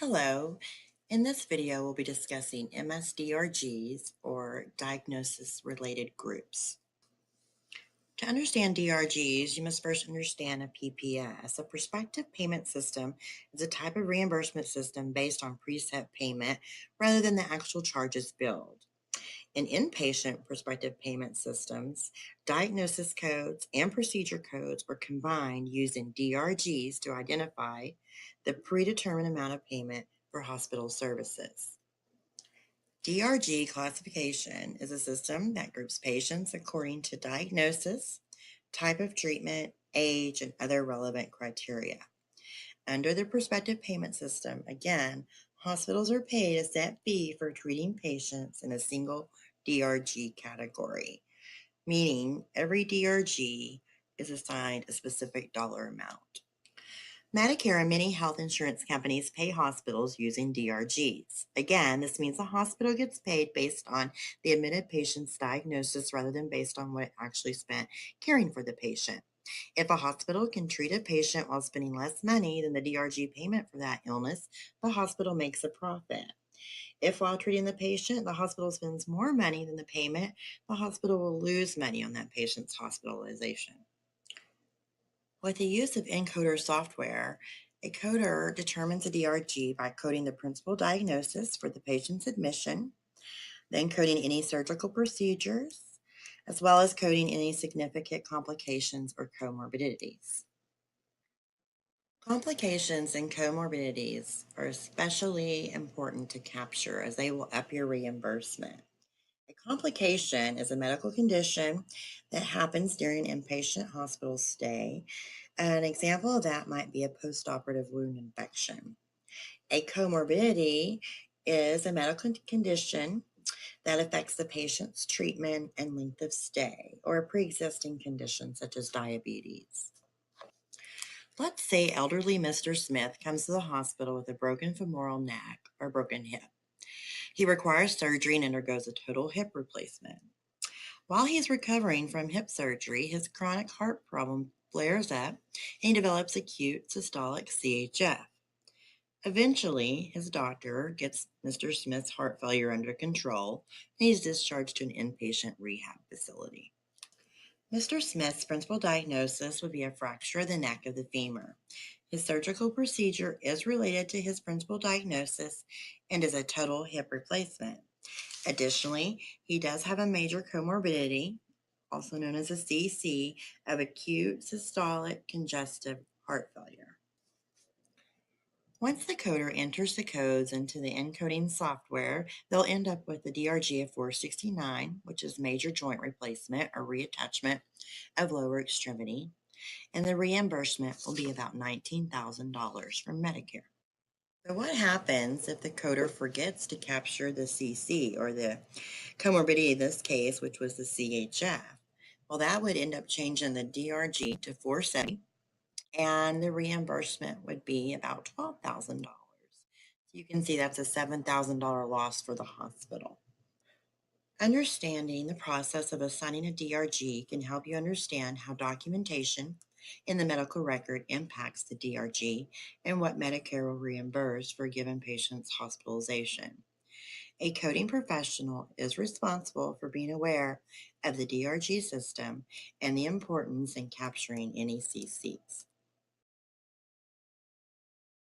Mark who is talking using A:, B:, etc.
A: Hello. In this video, we'll be discussing MSDRGs or diagnosis-related groups. To understand DRGs, you must first understand a PPS. A prospective payment system is a type of reimbursement system based on preset payment rather than the actual charges billed. In inpatient prospective payment systems, diagnosis codes and procedure codes are combined using DRGs to identify the predetermined amount of payment for hospital services. DRG classification is a system that groups patients according to diagnosis, type of treatment, age, and other relevant criteria. Under the prospective payment system, again, hospitals are paid a set fee for treating patients in a single DRG category, meaning every DRG is assigned a specific dollar amount. Medicare and many health insurance companies pay hospitals using DRGs. Again, this means the hospital gets paid based on the admitted patient's diagnosis rather than based on what it actually spent caring for the patient. If a hospital can treat a patient while spending less money than the DRG payment for that illness, the hospital makes a profit. If while treating the patient, the hospital spends more money than the payment, the hospital will lose money on that patient's hospitalization. With the use of encoder software, a coder determines a DRG by coding the principal diagnosis for the patient's admission, then coding any surgical procedures, as well as coding any significant complications or comorbidities. Complications and comorbidities are especially important to capture as they will up your reimbursement. A complication is a medical condition that happens during an inpatient hospital stay. An example of that might be a postoperative wound infection. A comorbidity is a medical condition that affects the patient's treatment and length of stay, or a pre-existing condition such as diabetes. Let's say elderly Mr. Smith comes to the hospital with a broken femoral neck or broken hip. He requires surgery and undergoes a total hip replacement. While he's recovering from hip surgery, his chronic heart problem flares up and he develops acute systolic CHF. Eventually, his doctor gets Mr. Smith's heart failure under control and he's discharged to an inpatient rehab facility. Mr. Smith's principal diagnosis would be a fracture of the neck of the femur. His surgical procedure is related to his principal diagnosis and is a total hip replacement. Additionally, he does have a major comorbidity, also known as a CC, of acute systolic congestive heart failure. Once the coder enters the codes into the encoding software, they'll end up with the DRG of 469, which is major joint replacement or reattachment of lower extremity, and the reimbursement will be about $19,000 from Medicare. So what happens if the coder forgets to capture the CC, or the comorbidity in this case, which was the CHF? Well, that would end up changing the DRG to 470, and the reimbursement would be about $12,000. So you can see that's a $7,000 loss for the hospital. Understanding the process of assigning a DRG can help you understand how documentation in the medical record impacts the DRG and what Medicare will reimburse for a given patient's hospitalization. A coding professional is responsible for being aware of the DRG system and the importance in capturing any CCs.